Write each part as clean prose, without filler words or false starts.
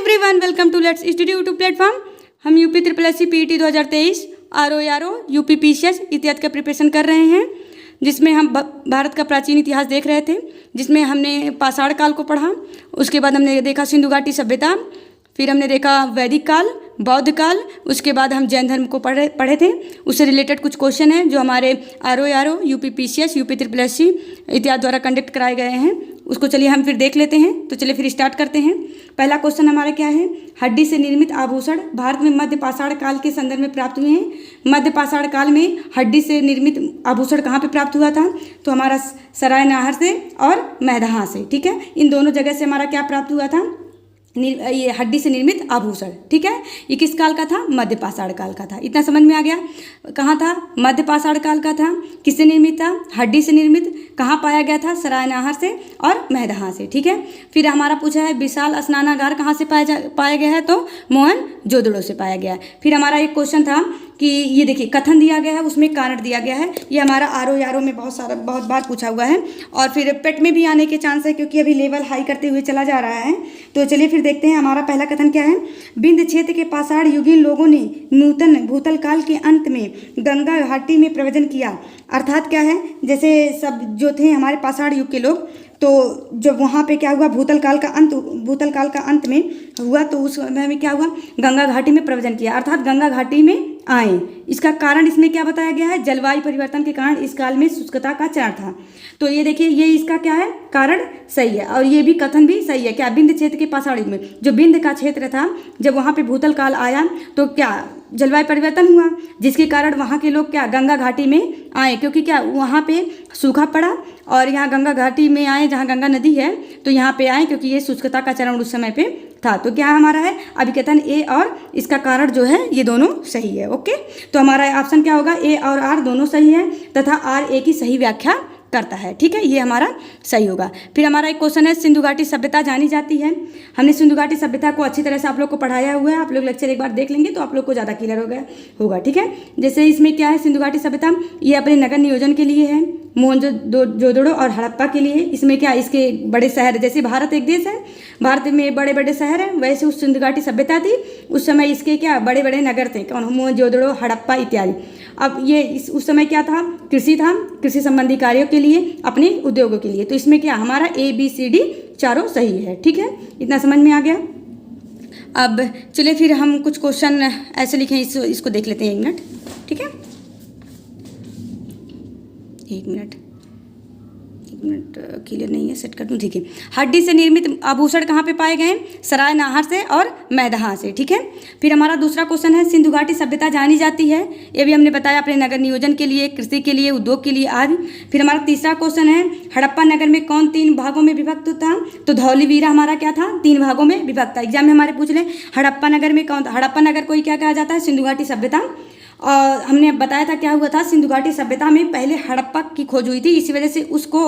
Everyone, welcome to let's study YouTube platform. हम UP triple S C PET 2023 RO UP PCS इत्यादि का preparation कर रहे हैं, जिसमें हम भारत का प्राचीन इतिहास देख रहे थे, जिसमें हमने पाषाण काल को पढ़ा। उसके बाद हमने देखा सिंधु घाटी सभ्यता, फिर हमने देखा वैदिक काल, बौद्ध काल, उसके बाद हम जैन धर्म को पढ़े थे। उससे रिलेटेड कुछ क्वेश्चन हैं जो हमारे RO UP PCS UP triple S C इत्यादि द्वारा कंडक्ट कराए गए हैं। उसको चलिए हम फिर देख लेते हैं। तो चलिए फिर स्टार्ट करते हैं। पहला क्वेश्चन हमारा क्या है? हड्डी से निर्मित आभूषण भारत में मध्य पाषाण काल के संदर्भ में प्राप्त हुए हैं। मध्य पाषाण काल में हड्डी से निर्मित आभूषण कहाँ पे प्राप्त हुआ था? तो हमारा सरायनाहर से और मैदहा से, ठीक है। इन दोनों जगह से हमारा क्या प्राप्त हुआ था? ये हड्डी से निर्मित आभूषण, ठीक है। ये किस काल का था? मध्य पाषाण काल का था। इतना समझ में आ गया? कहाँ था? मध्य पाषाण काल का था। किससे निर्मित था? हड्डी से निर्मित। कहाँ पाया गया था? सरायनाहर से और मैदहा से, ठीक है। फिर हमारा पूछा है विशाल स्नानागार कहाँ से पाया गया है? तो मोहनजोदड़ो से पाया गया है। फिर हमारा एक क्वेश्चन था कि ये देखिए कथन दिया गया है, उसमें कारण दिया गया है। ये हमारा आरओ में बहुत बार पूछा हुआ है और फिर पेट में भी आने के चांस है, क्योंकि अभी लेवल हाई करते हुए चला जा रहा है। तो चलिए फिर देखते हैं हमारा पहला कथन क्या है। विंध्य क्षेत्र के पाषाण युगीन लोगों ने नूतन भूतल काल के अंत में गंगा घाटी में प्रव्रजन किया। अर्थात क्या है, जैसे सब जो थे हमारे पाषाण युग के लोग, तो जब वहाँ पे क्या हुआ, भूतल काल का अंत में हुआ, तो उस समय में क्या हुआ? गंगा घाटी में प्रव्रजन किया, अर्थात गंगा घाटी में आए। इसका कारण इसमें क्या बताया गया है? जलवायु परिवर्तन के कारण इस काल में शुष्कता का चरण था। तो ये देखिए, ये इसका क्या है? कारण सही है और ये भी कथन भी सही है। क्या? विंध्य क्षेत्र के पाषाण युग में जो विंध्य का क्षेत्र था, जब वहाँ पे भूतल काल आया तो क्या जलवायु परिवर्तन हुआ, जिसके कारण वहाँ के लोग क्या गंगा घाटी में आए, क्योंकि क्या वहाँ पे सूखा पड़ा और यहाँ गंगा घाटी में आए, जहाँ गंगा नदी है, तो यहाँ पे आए क्योंकि ये शुष्कता का चरण उस समय पे था। तो क्या हमारा है अभिकथन ए और इसका कारण जो है ये दोनों सही है। ओके, तो हमारा ऑप्शन क्या होगा? ए और आर दोनों सही है तथा आर ए की सही व्याख्या करता है, ठीक है। ये हमारा सही होगा। फिर हमारा एक क्वेश्चन है सिंधु घाटी सभ्यता जानी जाती है। हमने सिंधु घाटी सभ्यता को अच्छी तरह से आप लोग को पढ़ाया हुआ है। आप लोग लेक्चर एक बार देख लेंगे तो आप लोग को ज़्यादा क्लियर होगा, ठीक है। जैसे इसमें क्या है, सिंधु घाटी सभ्यता ये अपने नगर नियोजन के लिए है, मोहनजोदड़ो और हड़प्पा के लिए। इसमें क्या, इसके बड़े शहर, जैसे भारत एक देश है, भारत में बड़े बड़े शहर हैं, वैसे उस सिंधु घाटी सभ्यता थी उस समय। इसके क्या बड़े बड़े नगर थे, कौन? मोहनजोदड़ो, हड़प्पा इत्यादि। अब ये उस समय क्या था? कृषि था, कृषि संबंधी कार्यों के लिए, अपने उद्योगों के लिए। तो इसमें क्या हमारा ABCD चारों सही है, ठीक है। इतना समझ में आ गया? अब चलिए फिर हम कुछ क्वेश्चन ऐसे लिखे, इसको देख लेते हैं। 1 मिनट, ठीक है। 1 मिनट क्लियर नहीं है, सेट कर दूँ, ठीक है। हड्डी से निर्मित आभूषण कहाँ पे पाए गए? सरायनाहर से और मैदहा से, ठीक है। फिर हमारा दूसरा क्वेश्चन है सिंधु घाटी सभ्यता जानी जाती है। ये भी हमने बताया अपने नगर नियोजन के लिए, कृषि के लिए, उद्योग के लिए आदि। फिर हमारा तीसरा क्वेश्चन है हड़प्पा नगर में कौन 3 भागों में विभक्त था? तो धौलीवीरा हमारा क्या था? 3 भागों में विभक्त था। एग्जाम में हमारे पूछ ले हड़प्पा नगर में कौन था? हड़प्पा नगर को ही क्या कहा जाता है? सिंधु घाटी सभ्यता। और हमने बताया था क्या हुआ था, सिंधु घाटी सभ्यता में पहले हड़प्पा की खोज हुई थी, इसी वजह से उसको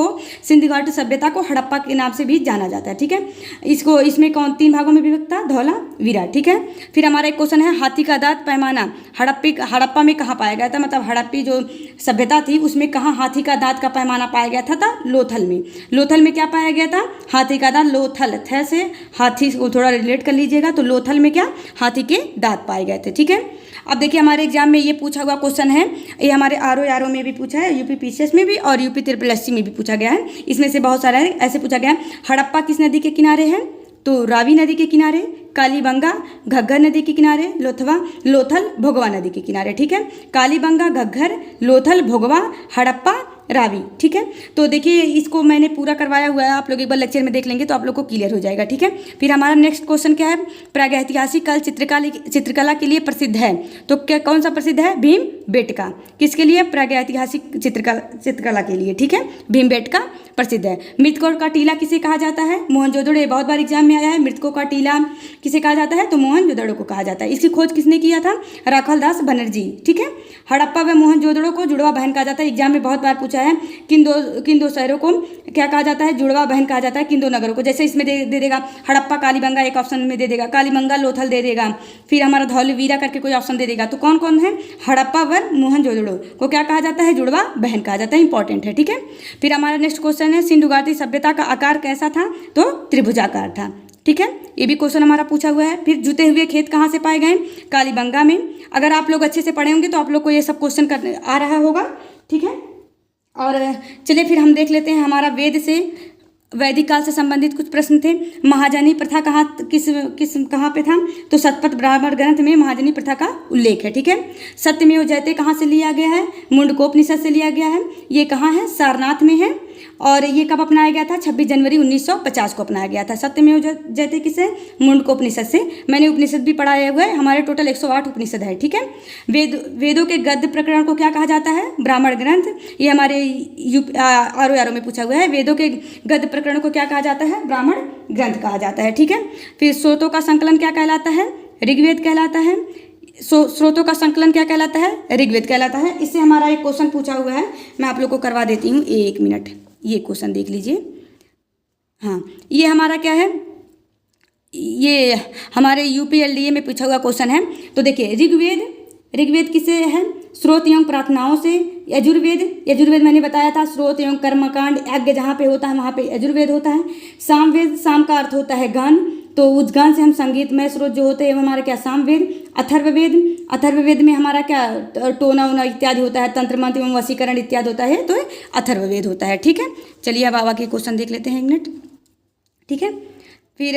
सिंधु घाटी सभ्यता को हड़प्पा के नाम से भी जाना जाता है, ठीक है। इसमें कौन 3 भागों में विभक्त था? धौलावीरा, ठीक है। फिर हमारा एक क्वेश्चन है हाथी का दांत पैमाना हड़प्पा में कहाँ पाया गया था? मतलब हड़प्पी जो सभ्यता थी उसमें कहाँ हाथी का दांत का पैमाना पाया गया था? लोथल में। लोथल में क्या पाया गया था? हाथी का दांत। लोथल थ से हाथी को थोड़ा रिलेट कर लीजिएगा, तो लोथल में क्या हाथी के दांत पाए गए थे, ठीक है। अब देखिए हमारे एग्जाम में ये पूछा हुआ क्वेश्चन है, ये हमारे आरओ में भी पूछा है, यूपी पीसीएस में भी और यूपी ट्रिपल एस सी में भी पूछा गया है। इसमें से बहुत सारा ऐसे पूछा गया है। हड़प्पा किस नदी के किनारे है? तो रावी नदी के किनारे, कालीबंगा घग्गर नदी के किनारे, लोथल भोगवा नदी के किनारे, ठीक है। कालीबंगा, घग्गर, लोथल, भोगवा, हड़प्पा, रावी, ठीक है। तो देखिए इसको मैंने पूरा करवाया हुआ है, आप लोग एक बार लेक्चर में देख लेंगे तो आप लोग को क्लियर हो जाएगा, ठीक है। फिर हमारा नेक्स्ट क्वेश्चन क्या है? प्रागैतिहासिक काल चित्रकला के लिए प्रसिद्ध है। तो क्या कौन सा प्रसिद्ध है? भीमबेटका। किसके लिए? प्रागैतिहासिक चित्रकला के लिए, ठीक है। भीमबेटका प्रसिद्ध है। मृतकों का टीला किसे कहा जाता है? मोहनजोदड़ो। बहुत बार एग्जाम में आया है। मृतकों का टीला किसे कहा जाता है? तो मोहनजोदड़ो को कहा जाता है। इसकी खोज किसने किया था? राखलदास बनर्जी, ठीक है। हड़प्पा व मोहनजोदड़ो को जुड़वा बहन कहा जाता है। एग्जाम में बहुत बार पूछा है किन दो शहरों को क्या कहा जाता है? जुड़वा बहन कहा जाता है। किन 2 नगरों को? जैसे इसमें दे देगा हड़प्पा कालीबंगा, एक ऑप्शन में दे देगा कालीबंगा, लोथल दे देगा, फिर हमारा धौलीवीरा करके कोई ऑप्शन दे देगा। तो कौन कौन है? हड़प्पा व मोहनजोदड़ो को क्या कहा जाता है? जुड़वा बहन कहा जाता है। इंपॉर्टेंट है, ठीक है। फिर हमारा नेक्स्ट क्वेश्चन है सिंधु घाटी सभ्यता का आकार कैसा था? तो त्रिभुजाकार था। ठीक है, ये भी क्वेश्चन हमारा पूछा हुआ है। फिर जुते हुए खेत कहाँ से पाए गए? कालीबंगा में। अगर आप लोग अच्छे से पढ़े होंगे तो आप लोग को ये सब क्वेश्चन कर आ रहा होगा। ठीक है, और चलिए फिर हम देख लेते हैं हमारा वेद से वैदिक काल से संबंधित कुछ प्रश्न थे। महाजनी प्रथा कहाँ पे था? तो शतपथ ब्राह्मण ग्रंथ में महाजनी प्रथा का उल्लेख है। ठीक है, सत्यमेव जयते कहाँ से लिया गया है? मुंडकोपनिषद से लिया गया है। ये कहाँ है? सारनाथ में है। और ये कब अपनाया गया था? 26 जनवरी 1950 को अपनाया गया था। सत्यमेव जयते किसे? मुंडकोपनिषद से। मैंने उपनिषद भी पढ़ाया हुआ है, हमारे टोटल 108 उपनिषद है। ठीक है, वेदों के गद्य प्रकरण को क्या कहा जाता है? ब्राह्मण ग्रंथ। ये हमारे आर में पूछा हुआ है। वेदों के गद्य प्रकरण को क्या कहा जाता है? ब्राह्मण ग्रंथ कहा जाता है। ठीक है, फिर स्रोतों का संकलन क्या कहलाता है? ऋग्वेद कहलाता है। स्रोतों का संकलन क्या कहलाता है? ऋग्वेद कहलाता है। इससे हमारा एक क्वेश्चन पूछा हुआ है, मैं आप लोग को करवा देती हूँ, 1 मिनट। ये क्वेश्चन देख लीजिए। हाँ, ये हमारा क्या है? ये हमारे यूपीएलडीए में पूछा हुआ क्वेश्चन है। तो देखिए, ऋग्वेद किसे है? स्रोत एवं प्रार्थनाओं से। यजुर्वेद मैंने बताया था, स्रोत एवं कर्मकांड यज्ञ जहाँ पे होता है वहाँ पे यजुर्वेद होता है। सामवेद, साम का अर्थ होता है गान, तो उस गान से हम संगीतमय स्रोत जो होते हैं वो हमारा क्या? सामवेद। अथर्ववेद में हमारा क्या? टोना वोना इत्यादि होता है, तंत्र मंत्र एवं वशीकरण इत्यादि होता है, तो अथर्ववेद होता है। ठीक है, चलिए अब बाबा के क्वेश्चन देख लेते हैं, 1 मिनट। ठीक है, फिर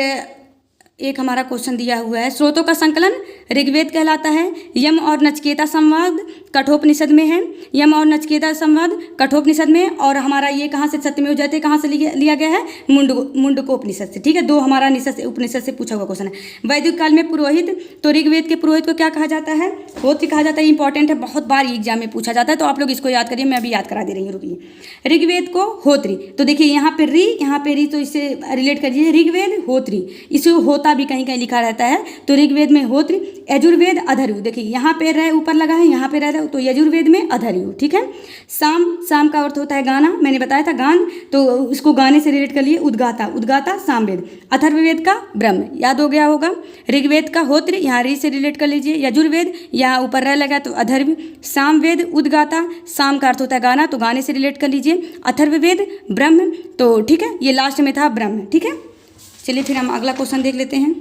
एक हमारा क्वेश्चन दिया हुआ है, स्रोतों का संकलन ऋग्वेद कहलाता है। यम और नचिकेता संवाद कठोपनिषद में है। यम और नचिकेता संवाद कठोपनिषद में। और हमारा ये कहाँ से? सत्यमेव जयते कहाँ से लिया गया है? मुंडकोपनिषद से। ठीक है, 2 हमारा उपनिषद से पूछा हुआ क्वेश्चन है। वैदिक काल में पुरोहित, तो ऋग्वेद के पुरोहित को क्या कहा जाता है? होत्र कहा जाता है। इंपॉर्टेंट है, बहुत बार एग्जाम में पूछा जाता है, तो आप लोग इसको याद करिए, मैं अभी याद करा दे रही हूँ, रुकिए। ऋग्वेद को होत्री, तो देखिए यहाँ पे री, तो इससे रिलेट करिए, ऋग्वेद होत्री, इसे होता भी कहीं कहीं लिखा रहता है, तो ऋग्वेद में होत्र। यजुर्वेद अधर्यु, देखिए यहाँ पे रह ऊपर लगा है, यहाँ पे रह, तो यजुर्वेद में अधर्यु। ठीक है, साम का अर्थ होता है गाना, मैंने बताया था गान, तो इसको गाने से रिलेट कर लिए, उद्गाता सामवेद। अथर्ववेद का ब्रह्म, याद हो गया होगा। ऋग्वेद का होत्र, यहाँ री से रिलेट कर लीजिए। यजुर्वेद, यहाँ ऊपर रह लगा तो अधर्व। सामवेद उद्गाता, साम का अर्थ होता है गाना, तो गाने से रिलेट कर लीजिए। अथर्ववेद ब्रह्म, तो ठीक है, ये लास्ट में था ब्रह्म। ठीक है, चलिए फिर हम अगला क्वेश्चन देख लेते हैं।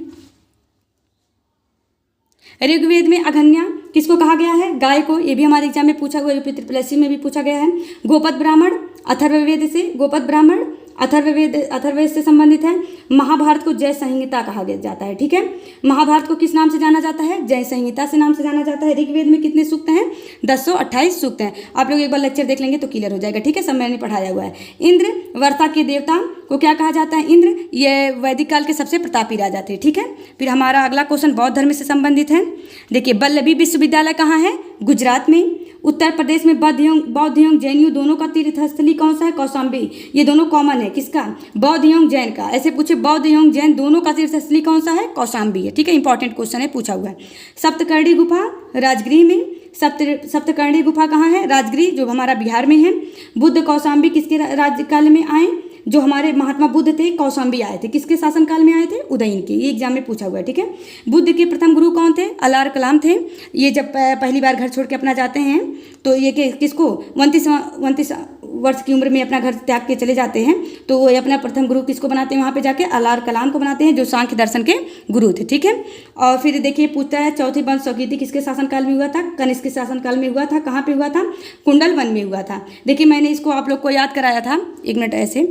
ऋग्वेद में अघन्या किसको कहा गया है? गाय को। ये भी हमारे एग्जाम में पूछा हुआ, यूपी ट्रिपल में भी पूछा गया है। गोपद ब्राह्मण, अथर्ववेद से, गोपद ब्राह्मण अथर्ववेद से संबंधित है। महाभारत को जय संहिता कहा जाता है। ठीक है, महाभारत को किस नाम से जाना जाता है? जय संहिता से नाम से जाना जाता है। ऋग्वेद में कितने सूक्त हैं? 228 सूक्त हैं। आप लोग एक बार लेक्चर देख लेंगे तो क्लियर हो जाएगा। ठीक है, सब मैंने पढ़ाया हुआ है। इंद्र, वर्षा के देवता को क्या कहा जाता है? इंद्र, ये वैदिक काल के सबसे प्रतापी राजा थे। ठीक है, फिर हमारा अगला क्वेश्चन बौद्ध धर्म से संबंधित है। देखिए, वल्लभी विश्वविद्यालय कहाँ है? गुजरात में। उत्तर प्रदेश में बौद्ध एवं जैन दोनों का तीर्थस्थली कौन सा है? कौशाम्बी। ये दोनों कॉमन है, किसका? बौद्ध एवं जैन का। ऐसे पूछे, बौद्ध एवं जैन दोनों का तीर्थस्थली कौन सा है? कौशाम्बी है। ठीक है, इंपॉर्टेंट क्वेश्चन है, पूछा हुआ है। सप्तकर्णी गुफा राजगृह में। सप्तकर्णी गुफा कहाँ है? राजगृह, जो हमारा बिहार में है। बुद्ध कौशाम्बी किसके राज्यकाल में आए? जो हमारे महात्मा बुद्ध थे, कौशाम्बी आए थे। किसके शासनकाल में आए थे? उदयन के। ये एग्जाम में पूछा हुआ है। ठीक है, बुद्ध के प्रथम गुरु कौन थे? अलार कलाम थे। ये जब पहली बार घर छोड़ के अपना जाते हैं, तो ये किसको 29 वर्ष की उम्र में अपना घर त्याग के चले जाते हैं, तो वो अपना प्रथम गुरु किसको बनाते हैं? वहाँ पे जाके अलार कलाम को बनाते हैं, जो सांख्य दर्शन के गुरु थे। ठीक है, और फिर देखिए पूछता है, चौथी वंश स्वकीर्ति किसके शासनकाल में हुआ था? कनिष्क के शासनकाल में हुआ था। कहाँ पे हुआ था? कुंडल वन में हुआ था। देखिए, मैंने इसको आप लोग को याद कराया था, 1 मिनट ऐसे,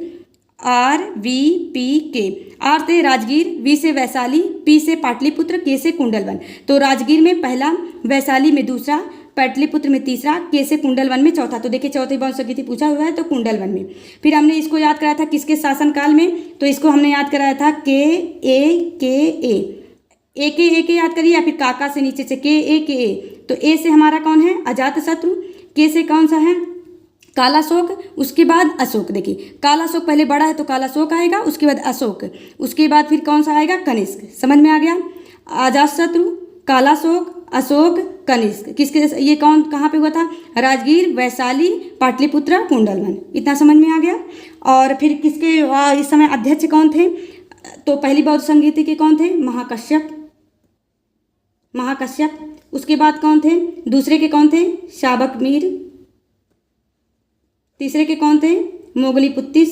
RVPK। आर से राजगीर, वी से वैशाली, पी से पाटलिपुत्र, के से कुंडलवन। तो राजगीर में पहला, वैशाली में दूसरा, पाटलिपुत्र में तीसरा, के से कुंडलवन में चौथा। तो देखिए, चौथी वंश स्वकीर्ति पूछा हुआ है, तो कुंडलवन में। फिर हमने इसको याद कराया था किसके शासनकाल में? तो इसको हमने याद कराया था के याद करिए, या फिर काका से नीचे से के। तो ए से हमारा कौन है? अजातशत्रु। के से कौन सा है? कालाशोक। उसके बाद अशोक। देखिए, कालाशोक पहले बड़ा है तो कालाशोक आएगा, उसके बाद अशोक, उसके बाद फिर कौन सा आएगा? कनिष्क। समझ में आ गया? अजातशत्रु, कालाशोक, अशोक, कनिष्क। किसके? ये कौन कहाँ पे हुआ था? राजगीर, वैशाली, पाटलिपुत्र, कुंडलवन। इतना समझ में आ गया। और फिर किसके इस समय अध्यक्ष कौन थे? तो पहली बौद्ध संगीति के कौन थे? महाकश्यप। उसके बाद कौन थे? दूसरे के कौन थे? शाबक मीर। तीसरे के कौन थे? मोगलीपुत्तिस।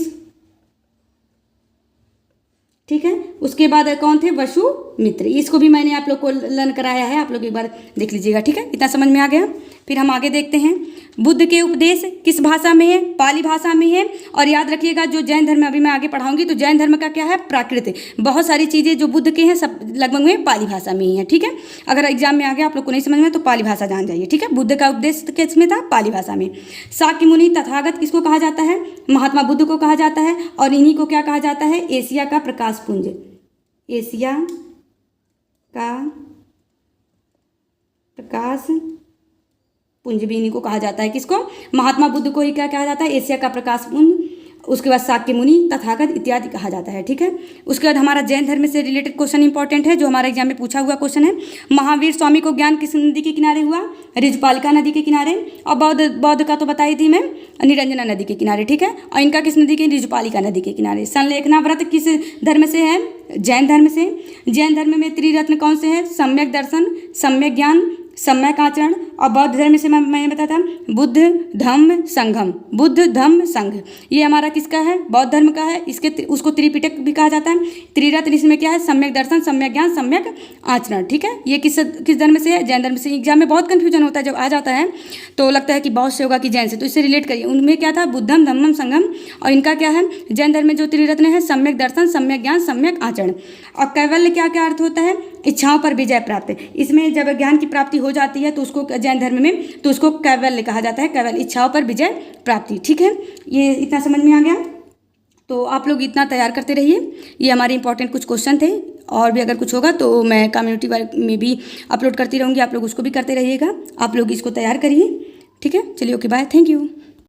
ठीक है। उसके बाद कौन थे? वसुमित्र। इसको भी मैंने आप लोग को लर्न कराया है, आप लोग एक बार देख लीजिएगा, ठीक है। इतना समझ में आ गया। फिर हम आगे देखते हैं, बुद्ध के उपदेश किस भाषा में है? पाली भाषा में है। और याद रखिएगा जो जैन धर्म अभी मैं आगे पढ़ाऊंगी तो जैन धर्म का क्या है? प्राकृत। बहुत सारी चीज़ें जो बुद्ध के हैं सब लगभग में पाली भाषा में ही है, ठीक है। अगर एग्जाम में आ गया आप लोग को नहीं समझ में तो पाली भाषा जान जाइए, ठीक है। बुद्ध का उपदेश किस में था? पाली भाषा में। शाक्य मुनि तथागत किसको कहा जाता है? महात्मा बुद्ध को कहा जाता है। और इन्हीं को क्या कहा जाता है? एशिया का प्रकाश पुंज। एशिया का प्रकाश पुंज भी इन्हीं को कहा जाता है। किसको? महात्मा बुद्ध को ही क्या कहा जाता है? एशिया का प्रकाश पुंज। उसके बाद शाक्य मुनि, तथागत इत्यादि कहा जाता है, ठीक है। उसके बाद हमारा जैन धर्म से रिलेटेड क्वेश्चन इंपॉर्टेंट है जो हमारे एग्जाम में पूछा हुआ क्वेश्चन है। महावीर स्वामी को ज्ञान किस नदी के किनारे हुआ? ऋजपालिका नदी के किनारे। और बौद्ध का तो बताई थी मैं, निरंजना नदी के किनारे, ठीक है। और इनका किस नदी के? ऋजपालिका नदी के किनारे। संलेखना व्रत किस धर्म से है? जैन धर्म से। जैन धर्म में त्रिरत्न कौन से हैं? सम्यक दर्शन, सम्यक ज्ञान, सम्यक आचरण। और बौद्ध धर्म से मैंने बताया था बुद्ध धम्म संघम। बुद्ध धम्म संघ ये हमारा किसका है? बौद्ध धर्म का है। इसके उसको त्रिपिटक भी कहा जाता है। त्रिरत्न इसमें क्या है? सम्यक दर्शन, सम्यक ज्ञान, सम्यक आचरण, ठीक है। ये किस धर्म से है? जैन धर्म से। एग्जाम में बहुत कंफ्यूजन होता है जब आ जाता है तो लगता है कि बौद्ध से होगा कि जैन से, तो इससे रिलेट करिए। उनमें क्या था? बुद्धम धम्मम संघम। और इनका क्या है? जैन धर्म में जो त्रिरत्न है सम्यक दर्शन, सम्यक ज्ञान, सम्यक आचरण। और कैवल्य क्या क्या अर्थ होता है? इच्छाओं पर विजय प्राप्त। इसमें जब ज्ञान की प्राप्ति हो जाती है तो उसको जैन धर्म में तो उसको कैवल्य कहा जाता है। कैवल्य इच्छाओं पर विजय प्राप्ति, ठीक है। ये इतना समझ में आ गया। तो आप लोग इतना तैयार करते रहिए। ये हमारे इंपॉर्टेंट कुछ क्वेश्चन थे। और भी अगर कुछ होगा तो मैं कम्युनिटी में भी अपलोड करती रहूँगी, आप लोग उसको भी करते रहिएगा। आप लोग इसको तैयार करिए, ठीक है। चलिए, ओके, बाय, थैंक यू।